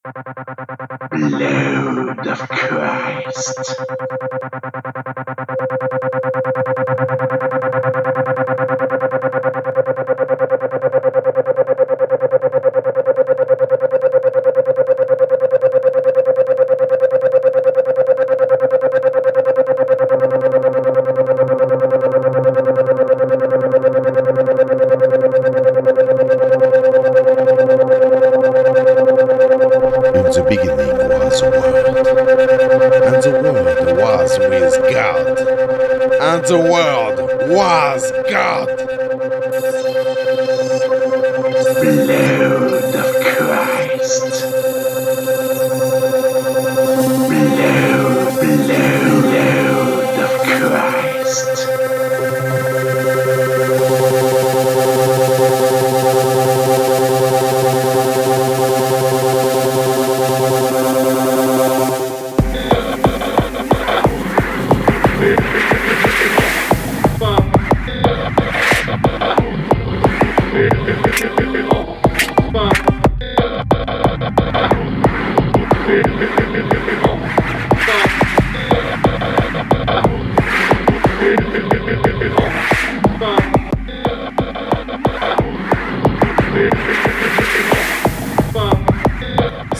Load of Christ. In the beginning was the Word, and the Word was with God, and the Word was God. Load of Christ. Load of Christ.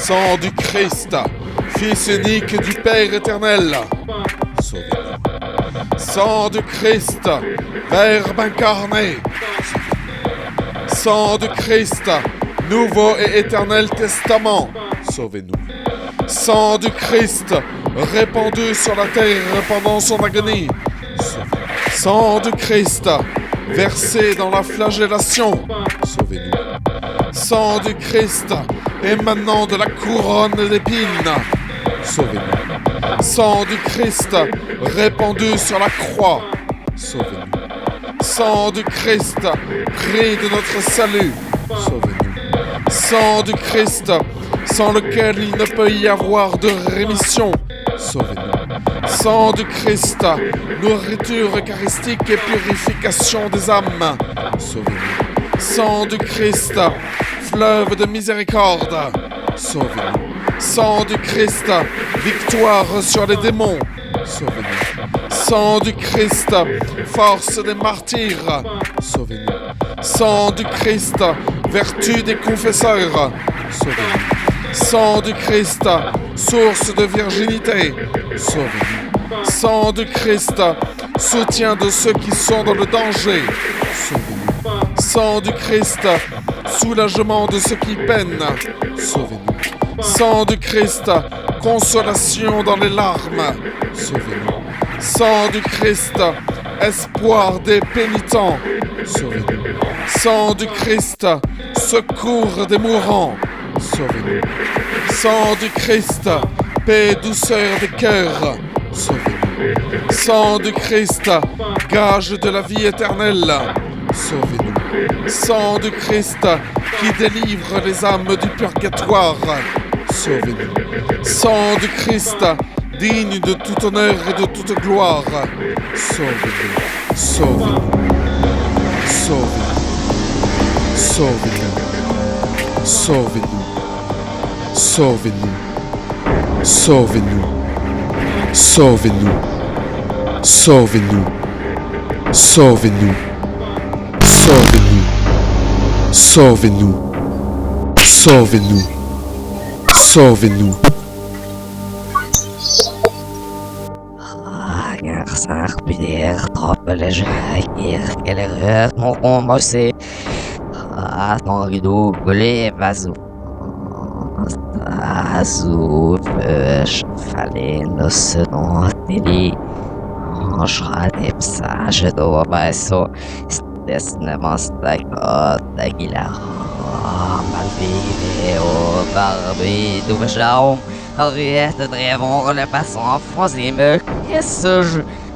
Sang du Christ, Fils unique du Père éternel, sauvez-nous. Sang du Christ, Verbe incarné, sauvez-nous. Sang du Christ, Nouveau et éternel testament, sauvez-nous. Sang du Christ, répandu sur la terre pendant son agonie, sauvez-nous. Sang du Christ, versé dans la flagellation, sauvez-nous. Sang du Christ, émanant de la couronne d'épines, sauvez-nous. Sang du Christ, répandu sur la croix, sauvez-nous. Sang du Christ, prix de notre salut, sauvez-nous. Sang du Christ, sans lequel il ne peut y avoir de rémission, sauvez-nous. Sang du Christ, nourriture eucharistique et purification des âmes, sauvez-nous. Sang du Christ, fleuve de miséricorde, sauvez-nous. Sang du Christ, victoire sur les démons, sauvez-nous. Sang du Christ, force des martyrs, sauvez-nous. Sang du Christ, vertu des confesseurs, sauvez-nous. Sang du Christ, source de virginité, sauvez-nous. Sang du Christ, soutien de ceux qui sont dans le danger, sauvez-nous. Sang du Christ, soulagement de ceux qui peinent, sauvez-nous. Sang du Christ, consolation dans les larmes, sauvez-nous. Sang du Christ, espoir des pénitents, sauvez-nous. Sang du Christ, secours des mourants, sauvez-nous. Sang du Christ, paix, douceur des cœurs, sauvez-nous. Sang du Christ, gage de la vie éternelle, sauvez-nous. Sang du Christ, qui délivre les âmes du purgatoire, sauvez-nous. Sang du Christ, digne de tout honneur et de toute gloire, sauvez-nous. Sauvez-nous. Sauvez-nous. Sauvez-nous. Sauvez-nous. Sauvez-nous. Sauvez-nous. Sauvez-nous. Sauvez-nous. Sauvez-nous. Sauvez-nous. Sauvez-nous. Sauvez-nous. Sauvez-nous. Sarpir, troppelege, kirkeler, mon mossé, ton rideau, blé, vazou. Azul, fallait nos selon télé. Anjrade, psage, do basso, stesnement stakot, aguilar. Malvive, au barbi, do jaum. Henriette Drevon, le passant français me caisse.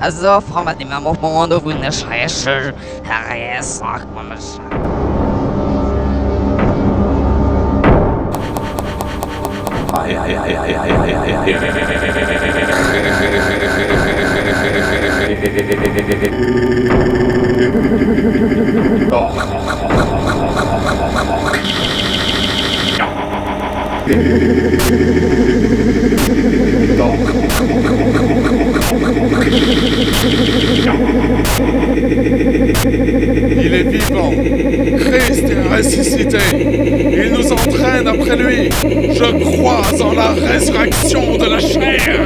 As offres ma démarre au monde, vous ne cherchez rien sans comme ça. Aïe aïe aïe aïe aïe aïe aïe aïe. Il est vivant. Christ est ressuscité. Il nous entraîne après lui. Je crois en la résurrection de la chair.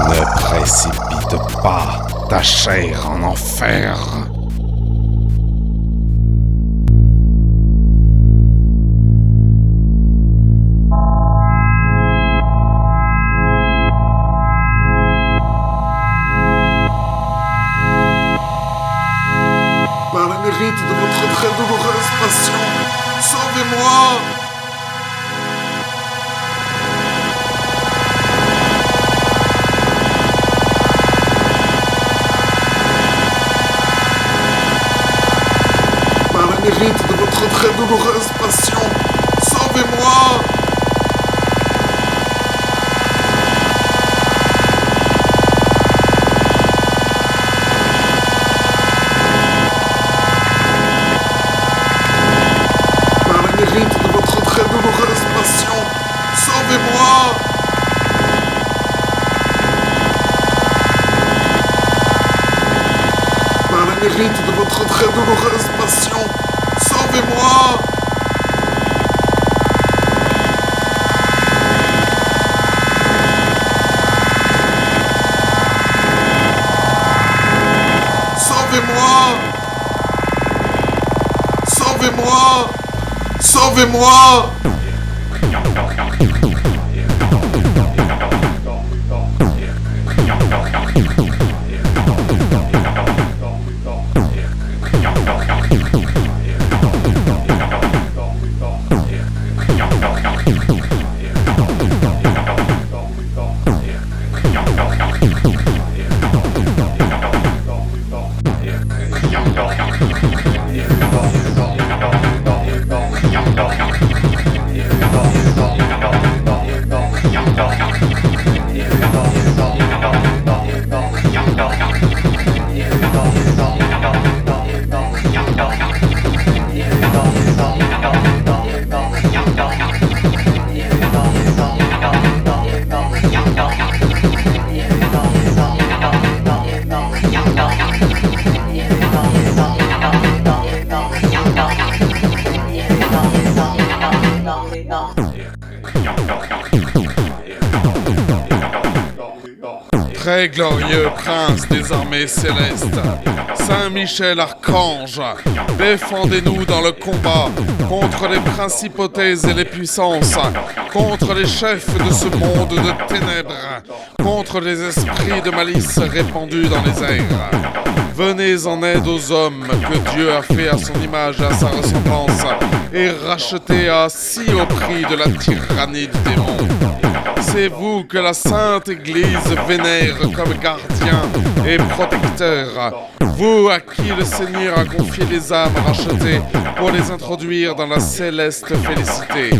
Ne précipite pas ta chair en enfer. Par le mérite de votre très douloureuse passion, sauvez-moi! Par le mérite de votre très douloureuse passion, sauvez-moi! Par le mérite de votre très douloureuse passion, sauvez-moi! Par le mérite de votre très douloureuse passion, sauvez-moi! Sauvez-moi! Sauvez-moi! Sauvez-moi! Très glorieux prince des armées célestes, Saint Michel Archange, défendez-nous dans le combat contre les principautés et les puissances, contre les chefs de ce monde de ténèbres, contre les esprits de malice répandus dans les airs. Venez en aide aux hommes que Dieu a fait à son image et à sa ressemblance et rachetés à si haut prix de la tyrannie du démon. C'est vous que la Sainte Église vénère comme gardien et protecteur. Vous à qui le Seigneur a confié les âmes rachetées pour les introduire dans la céleste félicité.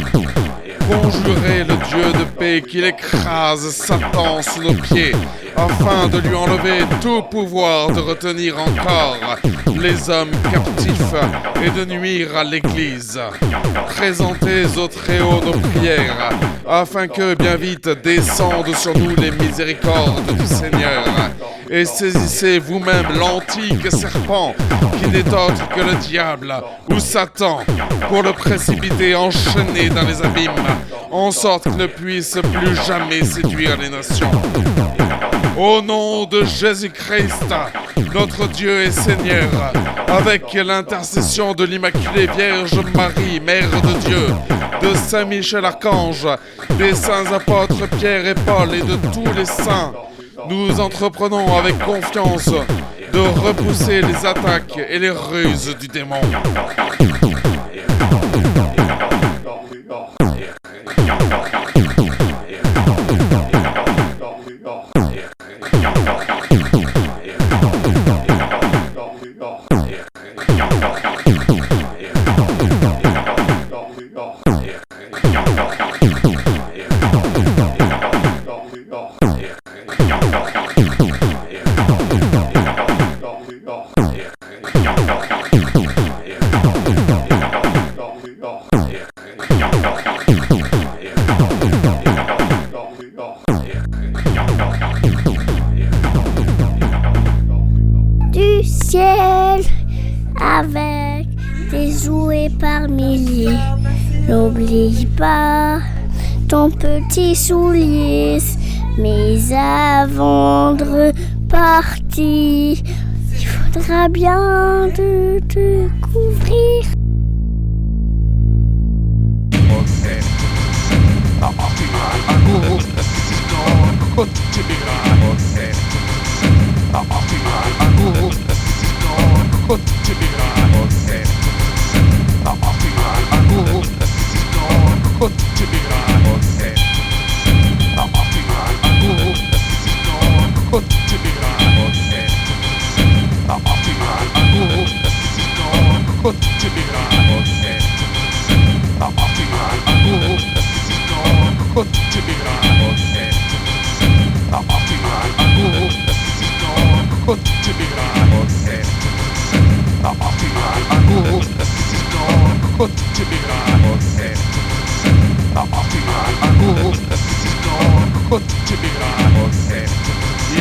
Conjurez le Dieu de paix qu'il écrase Satan sous nos pieds, afin de lui enlever tout pouvoir de retenir encore les hommes captifs et de nuire à l'Église. Présentez au Très-Haut nos prières, afin que bien vite descendent sur nous les miséricordes du Seigneur. Et saisissez vous-même l'antique serpent, qui n'est autre que le diable ou Satan, pour le précipiter enchaîné dans les abîmes, en sorte qu'il ne puisse plus jamais séduire les nations. Au nom de Jésus-Christ, notre Dieu et Seigneur, avec l'intercession de l'Immaculée Vierge Marie, Mère de Dieu, de Saint Michel Archange, des saints apôtres Pierre et Paul et de tous les saints, nous entreprenons avec confiance de repousser les attaques et les ruses du démon. jouer par milliers. N'oublie pas ton petit soulier. Mais avant de partir, il faudra bien te couvrir.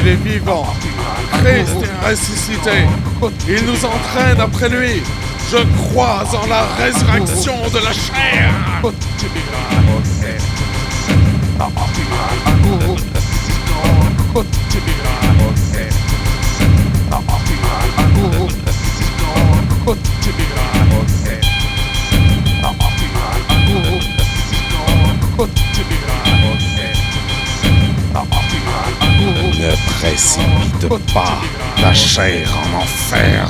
Il est vivant. Christ est ressuscité. Il nous entraîne après lui. Je crois en la résurrection de la chair. Ne précipite pas ta chair en enfer.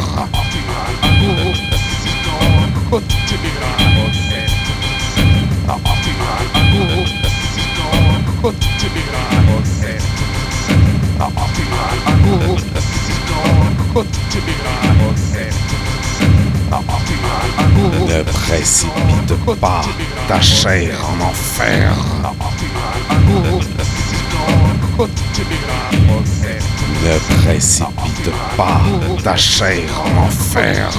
Ne précipite pas ta chair en enfer. Ne précipite pas ta chair en enfer.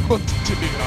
Put